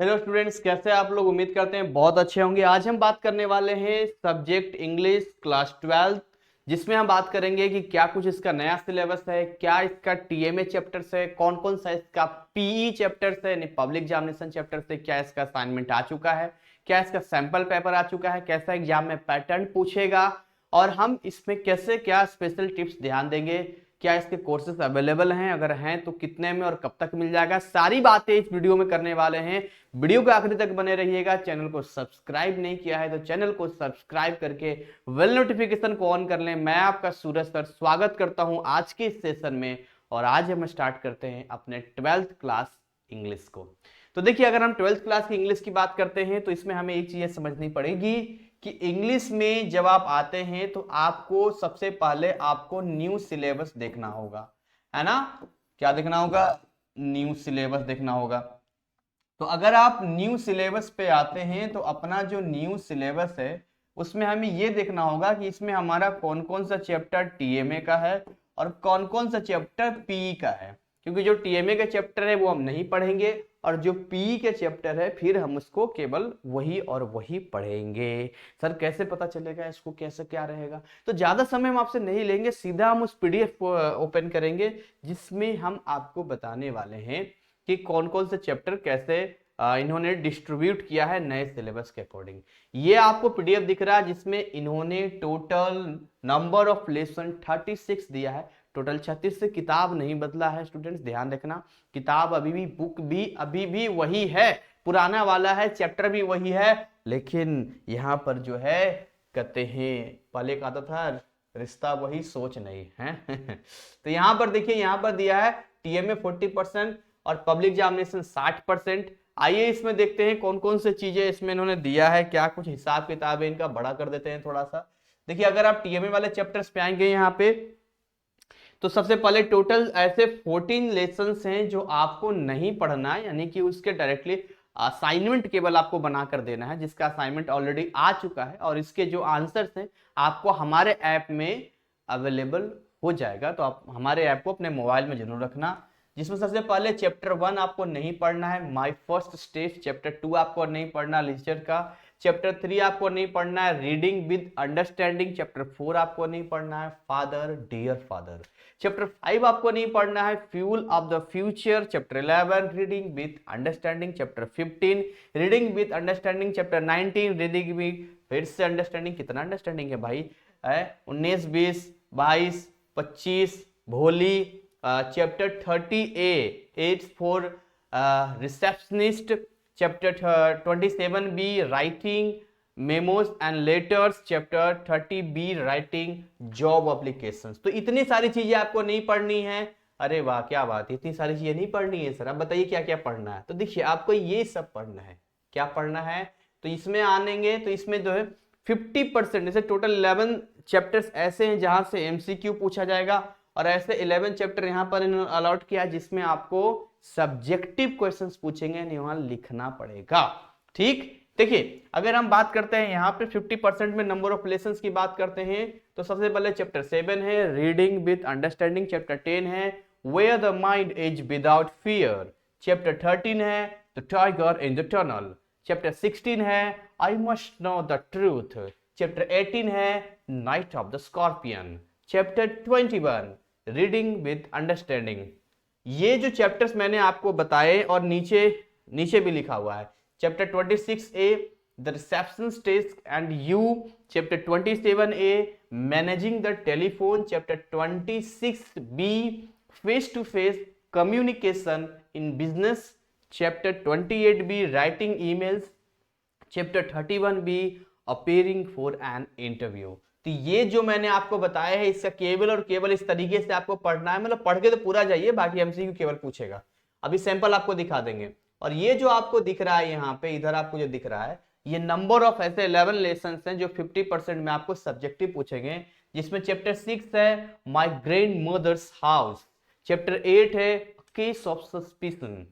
Hello students, कैसे आप लोग? उम्मीद करते हैं बहुत अच्छे होंगे। आज हम बात करने वाले हैं सब्जेक्ट इंग्लिश क्लास 12, जिसमें हम बात करेंगे कि क्या कुछ इसका नया सिलेबस है, क्या इसका टीएमए चैप्टर्स है, कौन कौन सा इसका पीई चैप्टर्स है यानी पब्लिक एग्जामिनेशन चैप्टर्स है, क्या इसका असाइनमेंट आ चुका है, क्या इसका सैंपल पेपर आ चुका है, कैसा एग्जाम में पैटर्न पूछेगा और हम इसमें कैसे क्या स्पेशल टिप्स ध्यान देंगे, क्या इसके कोर्सेज अवेलेबल हैं, अगर हैं तो कितने में और कब तक मिल जाएगा, सारी बातें इस वीडियो में करने वाले हैं। वीडियो के आखिरी तक बने रहिएगा। चैनल को सब्सक्राइब नहीं किया है तो चैनल को सब्सक्राइब करके वेल नोटिफिकेशन को ऑन कर लें। मैं आपका सूरज सर स्वागत करता हूं आज के इस सेशन में और आज हम स्टार्ट करते हैं अपने 12th क्लास इंग्लिश को। तो देखिए, अगर हम 12th क्लास की इंग्लिश की बात करते हैं तो इसमें हमें एक चीज समझनी पड़ेगी कि इंग्लिश में जब आप आते हैं तो आपको सबसे पहले आपको न्यू सिलेबस देखना होगा, है ना? क्या देखना होगा? न्यू सिलेबस देखना होगा। तो अगर आप न्यू सिलेबस पे आते हैं तो अपना जो न्यू सिलेबस है उसमें हमें ये देखना होगा कि इसमें हमारा कौन कौन सा चैप्टर टीएमए का है और कौन कौन सा चैप्टर पीई का है। क्योंकि जो टीएमए का चैप्टर है वो हम नहीं पढ़ेंगे और जो पीई के चैप्टर है फिर हम उसको केवल वही और वही पढ़ेंगे। सर कैसे पता चलेगा इसको, कैसे क्या रहेगा? तो ज्यादा समय हम आपसे नहीं लेंगे, सीधा हम उस पीडीएफ ओपन करेंगे जिसमें हम आपको बताने वाले हैं कि कौन कौन से चैप्टर कैसे इन्होंने डिस्ट्रीब्यूट किया है नए सिलेबस के अकॉर्डिंग। ये आपको पीडीएफ दिख रहा है जिसमें इन्होंने टोटल नंबर ऑफ लेसन 36 दिया है। टोटल 36 से किताब नहीं बदला है स्टूडेंट्स, ध्यान रखना। किताब अभी भी, बुक भी अभी भी वही है, पुराना वाला है, चैप्टर भी वही है, लेकिन यहाँ पर जो है कहते हैं पहले का आता था रिश्ता वही सोच नहीं है। तो यहाँ पर देखिए, यहाँ पर दिया है टीएमए 40% और पब्लिक एग्जामिनेशन 60%। आइए इसमें देखते हैं कौन कौन से चीजें इसमें इन्होंने दिया है, क्या कुछ हिसाब किताब है इनका। बड़ा कर देते हैं थोड़ा सा। देखिए, अगर आप टीएमए वाले चैप्टर्स पे आएंगे यहाँ पे तो सबसे पहले टोटल ऐसे 14 लेसन्स हैं जो आपको नहीं पढ़ना है, यानी कि उसके डायरेक्टली असाइनमेंट केवल आपको बनाकर देना है, जिसका असाइनमेंट ऑलरेडी आ चुका है और इसके जो आंसर्स हैं आपको हमारे ऐप में अवेलेबल हो जाएगा। तो आप हमारे ऐप को अपने मोबाइल में जरूर रखना। जिसमें सबसे पहले चैप्टर 1 आपको नहीं पढ़ना है, माय फर्स्ट स्टेप। चैप्टर 2 आपको नहीं पढ़ना लिटरेचर का। चैप्टर 3 आपको नहीं पढ़ना है, रीडिंग विद अंडरस्टैंडिंग। चैप्टर 4 आपको नहीं पढ़ना है, फादर डियर फादर। चैप्टर 5 आपको नहीं पढ़ना है, fuel of the future. Chapter 11 reading with understanding. Chapter 15 reading with understanding. Chapter 19 reading with फिर से अंडरस्टैंडिंग। कितना अंडरस्टैंडिंग है भाई? 19 20 22 25 Bholi. Chapter 30A age for receptionist. Chapter 27B writing memos and letters. Chapter 30B writing job applications. तो इतनी सारी चीजें आपको नहीं पढ़नी है। अरे वाह, क्या बात है, इतनी सारी चीजें नहीं पढ़नी है सर? आप बताइए क्या क्या पढ़ना है। तो देखिए, आपको ये सब पढ़ना है। क्या पढ़ना है? तो इसमें आनेंगे तो इसमें जो है 50%, जैसे टोटल 11 चैप्टर्स ऐसे हैं जहां से एमसीक्यू पूछा जाएगा और ऐसे 11 चैप्टर यहां पर इन्होंने अलॉट किया है जिसमें आपको सब्जेक्टिव क्वेश्चंस पूछेंगे, नहीं वहां लिखना पड़ेगा। ठीक, देखिए अगर हम बात करते हैं यहाँ पे 50% में नंबर ऑफ लेसन्स की बात करते हैं तो सबसे पहले चैप्टर 7 है रीडिंग विद अंडरस्टैंडिंग। चैप्टर 10 है where the mind is without fear. Chapter 13 है the tiger in the tunnel. Chapter 16 है I must know the truth. Chapter 18 है night of the scorpion. Chapter 21 reading with understanding. ये जो chapters मैंने आपको बताए और नीचे नीचे भी लिखा हुआ है, chapter 26A the reception test and you. Chapter 27A managing the telephone. Chapter 26B face to face communication in business. Chapter 28B writing emails. Chapter 31B appearing for an interview. तो ये जो मैंने आपको बताया है इसका केवल और केवल इस तरीके से आपको पढ़ना है, मतलब पढ़ के तो पूरा जाइए, बाकी एमसीक्यू केवल पूछेगा। अभी सैंपल आपको दिखा देंगे। और ये जो आपको दिख रहा है यहाँ पे, इधर आपको जो दिख रहा है, ये नंबर ऑफ ऐसे 11 लेसन हैं जो 50% में आपको सब्जेक्टिव पूछेंगे। जिसमें चैप्टर 6 है my grand mother's house. Chapter 8 है केस ऑफ सस्पिशन।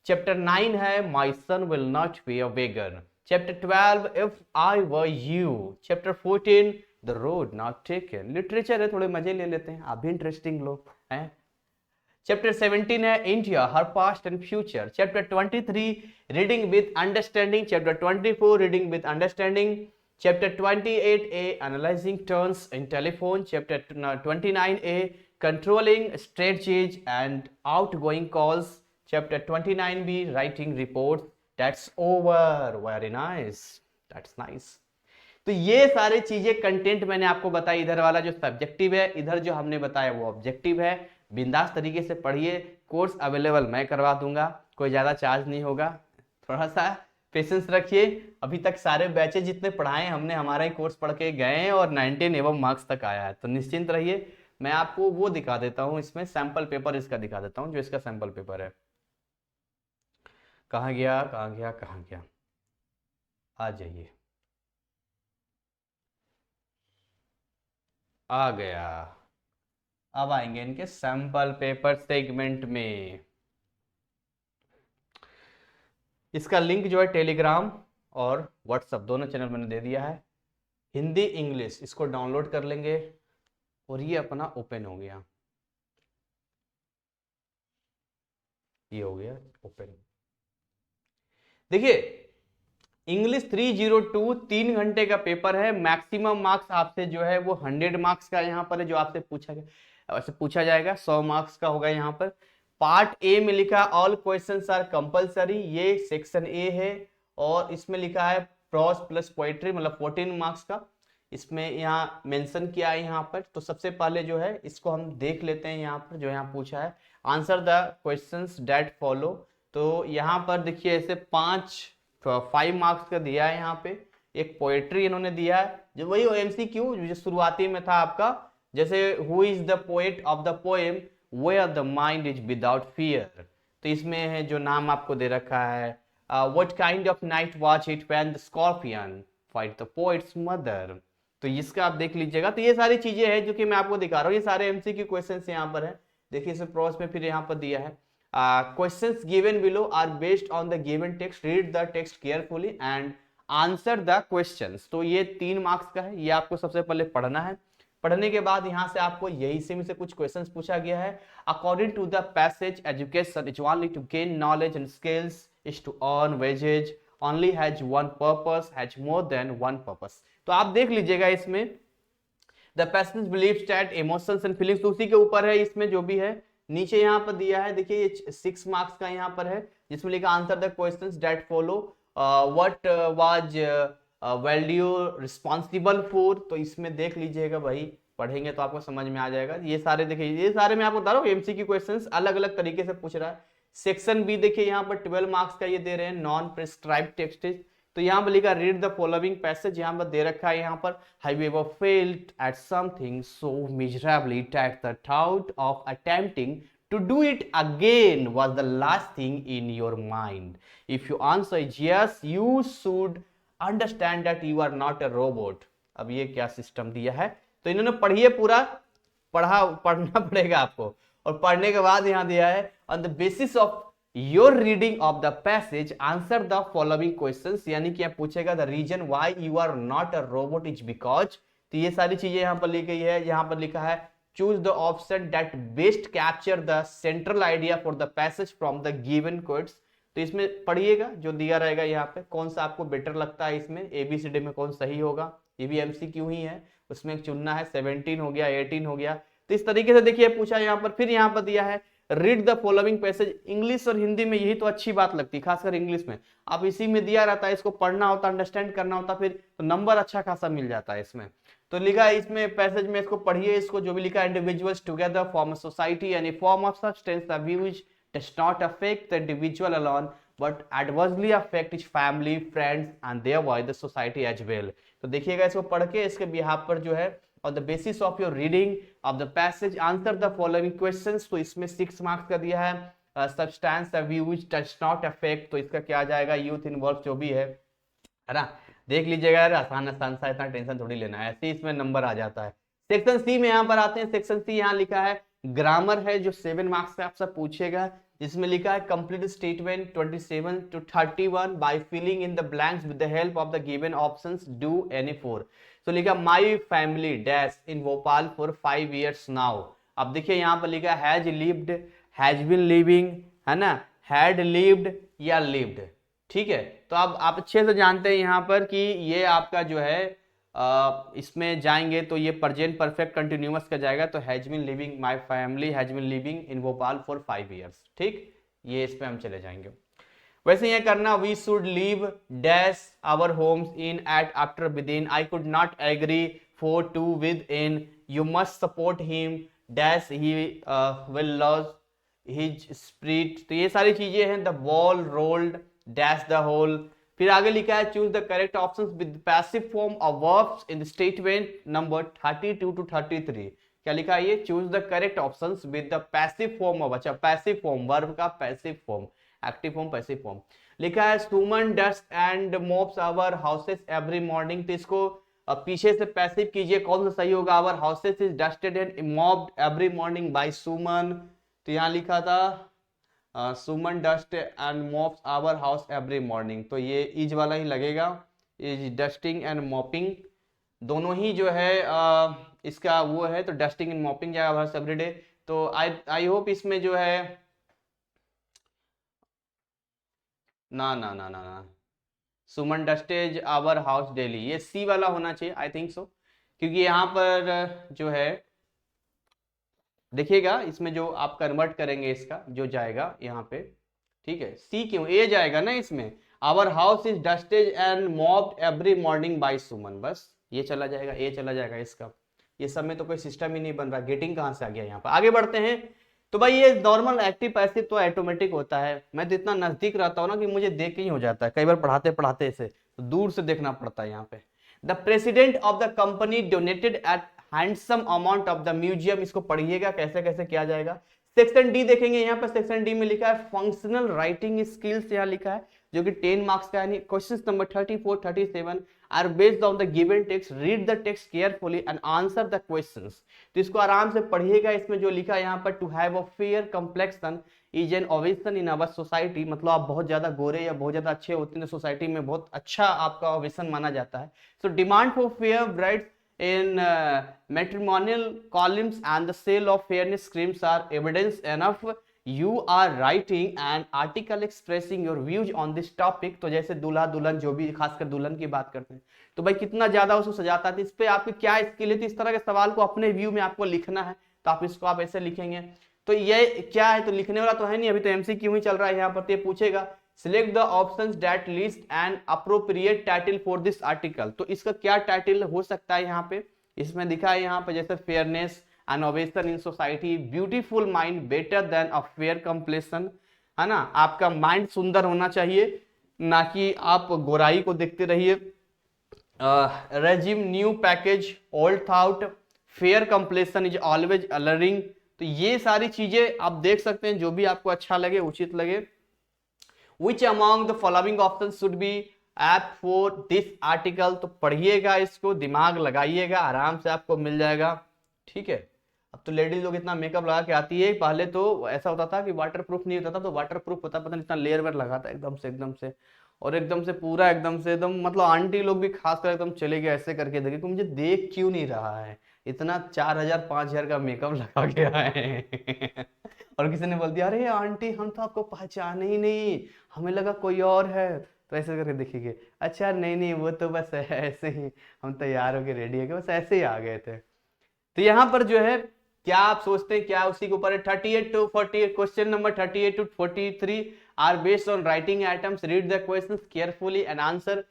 चैप्टर 9 है my son will not be a vegan. Chapter 12 if I were you. Chapter 14 the road not taken. Literature है, थोड़े मजे ले लेते हैं, आप भी इंटरेस्टिंग लोग हैं। चैप्टर 17 है India her past and future. Chapter 23 reading with understanding. Chapter 24 reading with understanding. Chapter 28A analysing turns in telephone. Chapter 29A controlling strategies and outgoing calls. Chapter 29B writing reports. That's over. Very nice, that's nice. तो ये सारी चीजें content मैंने आपको बताई। इधर वाला जो सब्जेक्टिव है, इधर जो हमने बताया वो ऑब्जेक्टिव है। बिंदास तरीके से पढ़िए। कोर्स अवेलेबल मैं करवा दूंगा, कोई ज्यादा चार्ज नहीं होगा। थोड़ा सा पेशेंस रखिए। अभी तक सारे बैचेज जितने पढ़ाए हमने, हमारा ही कोर्स पढ़ के गए हैं और 19 एवं मार्क्स तक आया है, तो निश्चिंत रहिए। मैं आपको वो दिखा देता हूँ, इसमें सैंपल पेपर इसका दिखा देता हूँ, जो इसका सैंपल पेपर है। कहाँ गया कहाँ गया कहाँ गया, आ जाइए, आ गया। अब आएंगे इनके सैंपल पेपर सेगमेंट में। इसका लिंक जो है टेलीग्राम और व्हाट्सएप दोनों चैनल मैंने दे दिया है। हिंदी इंग्लिश इसको डाउनलोड कर लेंगे और ये अपना ओपन हो गया, ये हो गया ओपन। देखिए इंग्लिश 302 3 घंटे का पेपर है। मैक्सिमम मार्क्स आपसे जो है वो 100 मार्क्स का यहाँ पर है, जो आपसे पूछा गया वैसे पूछा जाएगा। 100 मार्क्स का होगा यहाँ पर। पार्ट ए में लिखा ऑल क्वेश्चंस आर कंपलसरी, ये सेक्शन ए है। और इसमें लिखा है प्रोज प्लस पोएट्री, मतलब 14 मार्क्स का इसमें यहाँ मेंशन किया है यहाँ पर। तो सबसे पहले जो है इसको हम देख लेते हैं। यहाँ पर जो यहाँ पूछा है answer the questions that follow. तो यहाँ पर देखिए ऐसे 5 मार्क्स का दिया है यहाँ पे। एक पोएट्री इन्होंने दिया है, जो वही एमसीक्यू जो शुरुआती में था आपका, जैसे who is the poet of the poem where the mind is without fear. तो इसमें है जो नाम आपको दे रखा है, what kind of night watch it when the scorpion fight the poet's mother. तो इसका आप देख लीजिएगा। तो ये सारी चीजें हैं जो कि मैं आपको दिखा रहा हूँ, ये सारे एमसीक्यू क्वेश्चंस यहाँ पर है। देखिए इसमें प्रोस में फिर यहाँ पर दिया है questions given below are based on the given text, read the text carefully and answer the questions। तो ये 3 मार्क्स का है, ये आपको सबसे पहले पढ़ना है। पढ़ने के बाद यहाँ से आपको यही से कुछ क्वेश्चंस पूछा गया है। According to the passage education is only to gain knowledge and skills, is to earn wages, only has one purpose, has more than one purpose. तो आप देख लीजिएगा इसमें the passage believes that emotions and feelings, तो उसी के ऊपर है इसमें जो भी है। नीचे यहाँ पर दिया है, देखिए ये 6 मार्क्स का यहाँ पर है, जिसमें लिखा answer the questions that follow, what was value responsible for. तो इसमें देख लीजिएगा भाई, पढ़ेंगे तो आपको समझ में आ जाएगा। ये सारे देखिए, ये सारे मैं आपको बता रहा हूँ एमसीक्यू क्वेश्चंस अलग अलग तरीके से पूछ रहा है। सेक्शन बी देखिए यहाँ पर 12 मार्क्स का ये दे रहे हैं, नॉन प्रिस्क्राइब्ड टेक्स्ट। तो यहाँ पर लिखा रीड द फॉलोइंग पैसेज, यहाँ पर दे रखा है यहाँ पर, have you ever failed at something so miserably that the thought of attempting to do it again was the last thing in your mind? If you answer is yes, you should understand that you are not a robot। अब ये क्या system दिया है, तो इन्होंने पढ़िए पूरा, पढ़ना पड़ेगा आपको। और पढ़ने के बाद यहाँ दिया है on the basis of your reading of the passage answer the following questions, यानी कि आप पूछेगा the reason why you are not a robot is because। तो ये सारी चीजें यहाँ पर लिखी गई है। यहाँ पर लिखा है choose the option that best capture the central idea for the passage from the given quotes। तो इसमें पढ़िएगा जो दिया रहेगा यहाँ पे, कौन सा आपको बेटर लगता है, इसमें ABCD में कौन सही होगा। ये भी MCQ ही है, उसमें चुनना है। 17 हो गया, 18 हो गया। तो इस तरीके से देखिए पूछा यहाँ पर। फिर यहाँ पर दिया है read the following passage. English और हिंदी में यही तो अच्छी बात लगती है, खासकर इंग्लिश में आप इसी में दिया रहता है, इसको पढ़ना होता, अंडरस्टैंड करना होता, फिर तो नंबर अच्छा खासा मिल जाता है इसमें। तो लिखा है इसमें पैसेज में, इसको पढ़िए, इसको जो भी लिखा है individuals together form a society, any form of substance the views does not affect the individual alone but adversely affect his family, friends and thereby the society as well। तो देखिएगा इसको पढ़ के, इसके बिहाफ पर जो है on the basis of your reading of the passage answer the following questions। तो इसमें 6 मार्क्स का दिया है। substance the views does not affect, तो इसका क्या आ जाएगा, यूथ इन्वॉल्व जो भी है ना। देख लीजिएगा यार, आसान आसान सा, इतना टेंशन थोड़ी लेना है, ऐसे इसमें नंबर आ जाता है। सेक्शन सी में यहाँ पर आते हैं। सेक्शन सी यहाँ लिखा है ग्रामर है, जो 7 मार्क्स से आपसे पूछेगा, जिसमें लिखा है complete statement 27 to 31 by filling in the blanks with the help of the given options, do any four. तो लिखा my family dash in Bhopal for 5 years now. अब देखिए यहाँ पर लिखा has lived has been living, है ना, हैड लिव्ड या लिव्ड। ठीक है, तो अब आप अच्छे से जानते हैं यहाँ पर कि ये आपका जो है इसमें जाएंगे तो ये प्रेजेंट परफेक्ट कंटिन्यूअस का जाएगा, तो has been living, my family has been living in Bhopal for 5 years। ठीक, ये इस पे हम चले जाएंगे। वैसे ये करना, we should leave dash our homes in at after within, I could not agree for to within, you must support him dash he will lose his spirit. तो ये सारी चीजें हैं, the ball rolled dash the hole. फिर आगे लिखा है choose the correct options with passive form of verbs in statement number 32 to 33। क्या लिखा है ये, choose the correct options with the passive form of, अच्छा पैसिव फॉर्म, वर्ब का passive form, active form passive form. लिखा है Suman dust and mops our houses every morning, तो इसको पीछे से पैसिव कीजिए, कौन सा सही होगा, our houses is dusted and mopped every morning by Suman. तो यहाँ लिखा था Suman dust and mops our house every morning, तो ये इज वाला ही लगेगा, इज डस्टिंग एंड मॉपिंग, दोनों ही जो है इसका वो है, तो डस्टिंग एंड मॉपिंग जाएगा हाउस एवरी डे। तो आई होप इसमें जो है ना ना ना ना ना सुमन डस्टेज आवर हाउस डेली, ये सी वाला होना चाहिए, आई थिंक सो, क्योंकि यहाँ पर जो है देखिएगा इसमें जो आप कन्वर्ट करेंगे इसका जो जाएगा यहाँ पे, ठीक है, सी क्यों, ए जाएगा ना इसमें, our house is dusted and mopped every morning by Suman, बस ये चला जाएगा, ए चला जाएगा इसका। ये सब में तो कोई सिस्टम ही नहीं बन रहा, गेटिंग कहाँ से आ गया यहाँ पर। आगे बढ़ते हैं, तो भाई ये नॉर्मल एक्टिव पैसिव तो ऑटोमेटिक होता है, मैं तो इतना नजदीक रहता हूँ ना कि मुझे देख के ही हो जाता है, कई बार पढ़ाते पढ़ाते इसे तो दूर से देखना पड़ता है यहाँ पे। The president of the company donated at handsome amount of the museum, इसको पढ़िएगा कैसे कैसे किया जाएगा। सेक्शन डी देखेंगे, यहाँ पर सेक्शन डी में लिखा है फंक्शनल राइटिंग स्किल्स, यहाँ लिखा है जो कि 10 मार्क्स का है। Question number 34 37 are based on the given text, read the text carefully and answer the questions. तो इसको आराम से पढ़िएगा, इसमें जो लिखा है यहाँ पर to have a fair complexion is an ovation in our society, मतलब आप बहुत ज्यादा गोरे या बहुत ज्यादा अच्छे होते हैं तो सोसाइटी में बहुत अच्छा आपका ओवेशन माना जाता है। So demand for fair brides in matrimonial columns and the sale of fairness creams are evidence enough you are writing an article expressing your views on this topic। तो जैसे दूल्हा दुल्हन, जो भी खासकर दुल्हन की बात करते हैं, तो भाई कितना ज्यादा उसको सजाता है, इस पे आपकी क्या स्किल है, तो इस तरह के सवाल को अपने व्यू में आपको लिखना है, तो आप इसको आप ऐसे लिखेंगे। तो ये क्या है, तो लिखने वाला तो है नहीं, अभी तो एमसीक्यू ही चल रहा है यहाँ पर, तो ये पूछेगा select the options that list an appropriate title for this article. तो इसका क्या टाइटल हो सकता है यहाँ पे, इसमें दिखा है यहाँ पे जैसे fairness and ovation in society, beautiful mind better than a fair complexion, है ना, आपका माइंड सुंदर होना चाहिए, ना कि आप गोराई को देखते रहिए, regime new package old thought, fair complexion is always alluring. तो ये सारी चीजें आप देख सकते हैं, जो भी आपको अच्छा लगे उचित लगे। Which among the following options should be apt for this article, तो पढ़िएगा इसको, दिमाग लगाइएगा, आराम से आपको मिल जाएगा। ठीक है, अब तो लेडीज लोग इतना मेकअप लगा के आती है, पहले तो ऐसा होता था कि वाटर प्रूफ नहीं होता था, तो वाटर प्रूफ होता, पता नहीं इतना लेयर वेयर लगाता एकदम से और एकदम से पूरा एकदम से एकदम, मतलब आंटी लोग भी खासकर एकदम चले गए ऐसे करके, देखे कि मुझे देख क्यों नहीं रहा है, इतना 4000 5000 का मेकअप लगा के आए हैं और किसी ने बोल दिया अरे आंटी हम तो आपको पहचाने ही नहीं, हमें लगा कोई और है, तो ऐसे करके देखिए, अच्छा नहीं वो तो बस ऐसे ही हम तैयार होके रेडी है, बस ऐसे ही आ गए थे। तो यहाँ पर जो है क्या आप सोचते हैं, क्या उसी के ऊपर है। 38 to 48, question number 38 to 43 are based on writing items, read the questions carefully and answer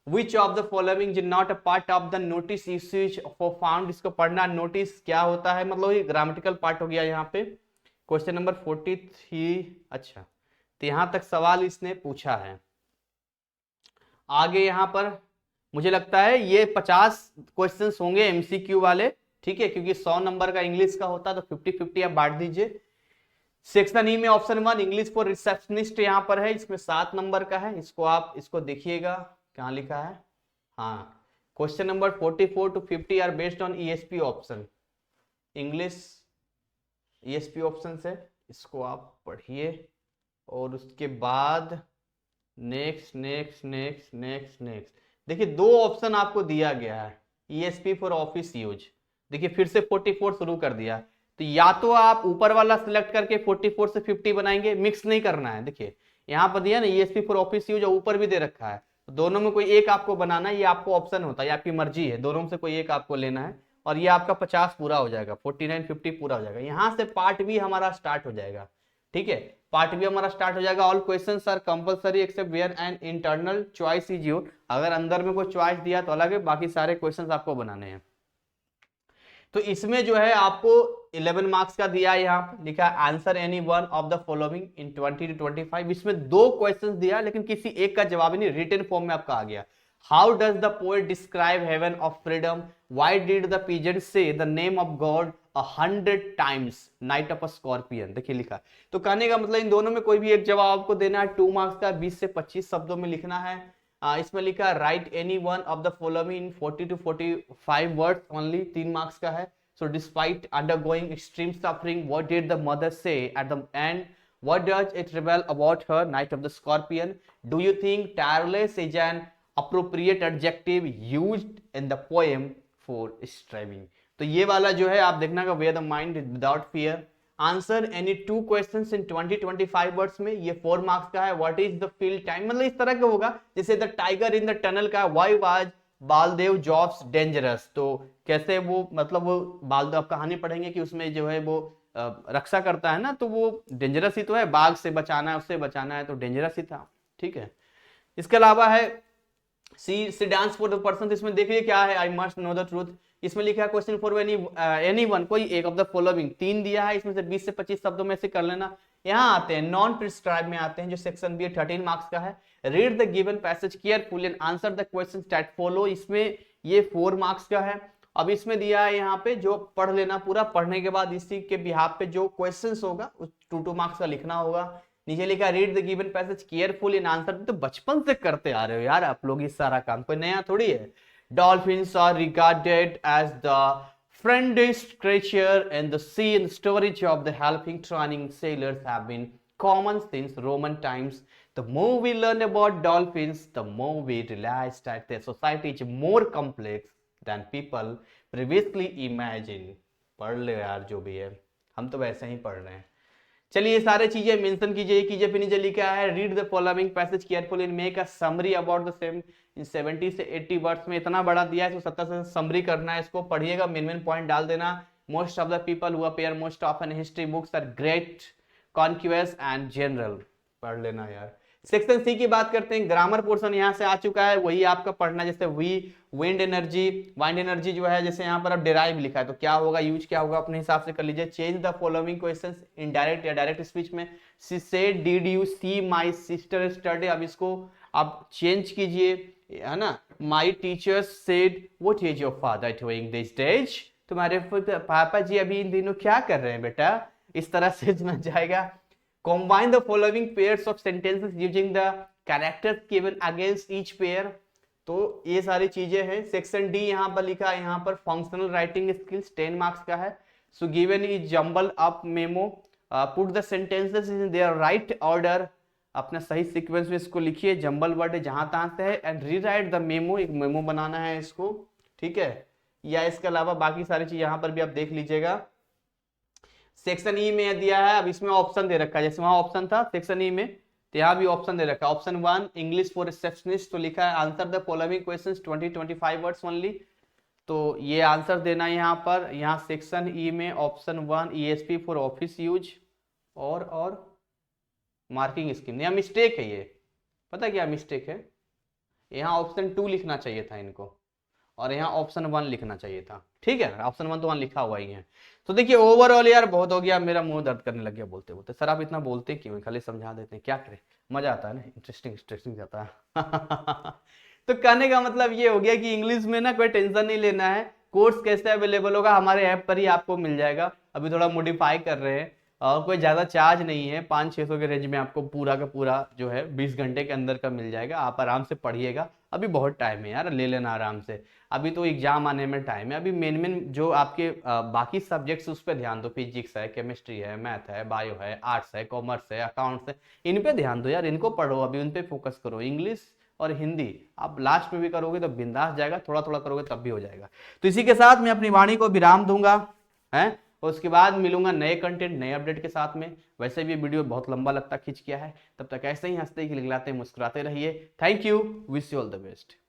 Which of the following is not a part of the notice usage for found, इसको पढ़ना, नोटिस क्या होता है, मतलब ये ग्रामेटिकल पार्ट हो गया यहाँ पे। क्वेश्चन नंबर 43, अच्छा तो यहां तक सवाल इसने पूछा है। आगे यहाँ पर मुझे लगता है ये 50 क्वेश्चंस होंगे एमसीक्यू वाले, ठीक है, क्योंकि 100 नंबर का इंग्लिश का होता है, तो 50-50 आप बांट दीजिए। सेक्शन ई में ऑप्शन 1 इंग्लिश फॉर रिसेप्शनिस्ट यहाँ पर है, इसमें 7 नंबर का है, इसको आप इसको देखिएगा कहाँ लिखा है, हाँ question number 44 to 50 are based on ESP option, English ESP option है, इसको आप पढ़िए। और उसके बाद next next next next next, देखिए 2 ऑप्शन आपको दिया गया है ईएसपी फॉर ऑफिस यूज, देखिए फिर से 44 शुरू कर दिया, तो या तो आप ऊपर वाला सिलेक्ट करके 44 से 50 बनाएंगे, मिक्स नहीं करना है। देखिए यहाँ पर दिया ना ESP फॉर ऑफिस यूज, ऊपर भी दे रखा है, तो दोनों में कोई एक आपको बनाना है, ये आपको ऑप्शन होता है, ये आपकी मर्जी है, दोनों में से कोई एक आपको लेना है। और ये आपका 50 पूरा हो जाएगा, 49 50 पूरा हो जाएगा। यहाँ से पार्ट भी हमारा स्टार्ट हो जाएगा। ठीक है, पार्ट भी हमारा स्टार्ट हो जाएगा। All questions are compulsory except where an internal choice is your. अगर अंदर में कोई चॉइस दिया तो अलग है, बाकी सारे क्वेश्चंस आपको बनाने हैं। तो इसमें जो है आपको 11 मार्क्स का दिया है, यहाँ पे लिखा है answer any one of the following in 20 to 25। इसमें दो क्वेश्चंस दिया लेकिन किसी एक का जवाब ही नहीं, रिटन फॉर्म में आपका आ गया। How does the poet describe heaven of freedom? Why did the peasant say the name of God 100 times? Night of a scorpion. देखिए लिखा। तो कहने का मतलब इन दोनों में कोई भी एक जवाब आपको देना है, 2 मार्क्स का, 20 से 25 शब्दों में लिखना है। इसमें लिखा है right any one of the following in 40 to 45 words only, 3 marks का है। So despite undergoing extreme suffering, what did the mother say at the end? What does it reveal about her? Night of the Scorpion. Do you think tireless is an appropriate adjective used in the poem for striving? तो ये वाला जो है आप देखना का where the mind is without fear. Answer any 2 questions in 20-25 words में, ये 4 मार्क्स का है। What is the fill time? मतलब इस तरह का होगा जैसे the tiger in the tunnel का why was Baldev jobs dangerous. तो कैसे वो मतलब वो बालदेव आप कहानी पढ़ेंगे कि उसमें जो है वो रक्षा करता है ना, तो वो डेंजरस ही तो है, बाघ से बचाना है, उससे बचाना है, तो डेंजरस ही था। ठीक है, इसके अलावा है सी डांस फॉर द पर्सन। इसमें देखिए क्या है, I must know the truth. इसमें लिखा है क्वेश्चन फॉर एनी वन, कोई एक ऑफ द फॉलोइंग, 3 दिया है, इसमें से 20 से 25 शब्दों में से कर लेना। यहाँ आते हैं नॉन प्रिस्क्राइब में आते हैं, जो सेक्शन बी 13 मार्क्स का है। Read the given passage carefully and answer the questions that follow. इसमें ये 4 मार्क्स का है। अब इसमें दिया है यहाँ पे जो पढ़ लेना पूरा, पढ़ने के बाद इसी के बिहाफ पे जो क्वेश्चंस होगा उस 2 मार्क्स का लिखना होगा। नीचे लिखा read the given passage carefully and answer. तो बचपन से करते आ रहे हो यार आप लोग, इस सारा काम कोई नया थोड़ी है। Dolphins are regarded as the friendliest creature in the sea, and the stories of the helping training sailors have been common since Roman times. The more we learn about dolphins, the more we realize that their society is more complex than people previously imagined. पढ़ ले यार जो भी है, हम तो वैसे ही पढ़ रहे हैं। चलिए सारे चीजें मेंशन कीजिए। फिर नीचे लिखा है read the following passage carefully and make a summary about the same in 70 से 80 वर्ड्स में। इतना बड़ा दिया है, इसको 70 से समरी करना है, इसको पढ़िएगा, मेन पॉइंट डाल देना। Most of the people who appear most often history books are great conquest and general. पढ़ लेना यार। सेक्शन सी की बात करते हैं, ग्रामर पोर्शन यहाँ से आ चुका है, वही आपका पढ़ना। जैसे विंड एनर्जी जो है, जैसे यहाँ पर अब डिराइव लिखा है, तो क्या होगा, यूज क्या होगा, अपने हिसाब से कर लीजिए। Change the following questions in direct या डायरेक्ट स्पीच में। She said did you see my sister study, अब इसको आप चेंज कीजिए, है ना। My teachers said what is your father doing this days, तुम्हारे पापा जी अभी इन दिनों क्या कर रहे हैं बेटा, इस तरह से बन जाएगा। Combine the following pairs of sentences using the characters given against each pair। तो ये सारी चीजें हैं। सेक्शन डी यहाँ पर लिखा है, यहाँ पर फंक्शनल राइटिंग स्किल्स 10 मार्क्स का है। So given is jumble up memo, put the sentences in their right order, अपना सही सीक्वेंस में इसको लिखिए, जंबल वर्ड जहां तहां से है। एंड रीराइट द मेमो, एक मेमो बनाना है इसको, ठीक है। या इसके अलावा बाकी सारी चीज यहाँ पर भी आप देख लीजिएगा। सेक्शन ई में दिया है, अब इसमें ऑप्शन दे रखा है, जैसे वहां ऑप्शन था सेक्शन ई में, तो यहाँ भी ऑप्शन दे रखा है। ऑप्शन 1 इंग्लिश फॉर रिसेप्शनिस्ट, तो लिखा है answer the following questions 20-25 words only. तो ये आंसर देना है यहाँ पर। यहाँ सेक्शन ई में option 1 ESP for office use और मार्किंग स्कीम। यहाँ मिस्टेक है, ये पता क्या मिस्टेक है, यहाँ ऑप्शन 2 लिखना चाहिए था इनको, और यहाँ ऑप्शन 1 लिखना चाहिए था। ठीक है, ऑप्शन 1 तो 1 लिखा हुआ ही है। तो देखिए ओवरऑल यार बहुत हो गया, मेरा मुंह दर्द करने लग गया बोलते बोलते। सर आप इतना बोलते क्यों, खाली समझा देते हैं, क्या करें, मजा आता है ना, इंटरेस्टिंग जाता है। तो कहने का मतलब ये हो गया कि इंग्लिश में ना कोई टेंशन नहीं लेना है। कोर्स कैसे अवेलेबल होगा, हमारे ऐप पर ही आपको मिल जाएगा। अभी थोड़ा मॉडिफाई कर रहे हैं, और कोई ज़्यादा चार्ज नहीं है, 500-600 के रेंज में आपको पूरा का पूरा जो है 20 घंटे के अंदर का मिल जाएगा। आप आराम से पढ़िएगा, अभी बहुत टाइम है यार, ले लेना आराम से। अभी तो एग्जाम आने में टाइम है, अभी मेन जो आपके बाकी सब्जेक्ट्स उस पर ध्यान दो। फिजिक्स है, केमिस्ट्री है, मैथ है, बायो है, आर्ट्स है, कॉमर्स है, अकाउंट्स है, इन पे ध्यान दो यार, इनको पढ़ो, अभी उन पे फोकस करो। इंग्लिश और हिंदी आप लास्ट में भी करोगे तो बिंदास जाएगा, थोड़ा थोड़ा करोगे तब भी हो जाएगा। तो इसी के साथ मैं अपनी वाणी को विराम दूंगा, है। और उसके बाद मिलूंगा नए कंटेंट नए अपडेट के साथ में। वैसे भी वीडियो बहुत लंबा लगता खींच किया है, तब तक ऐसे ही हंसते खिलखिलाते मुस्कुराते रहिए। Thank you, wish you all the best.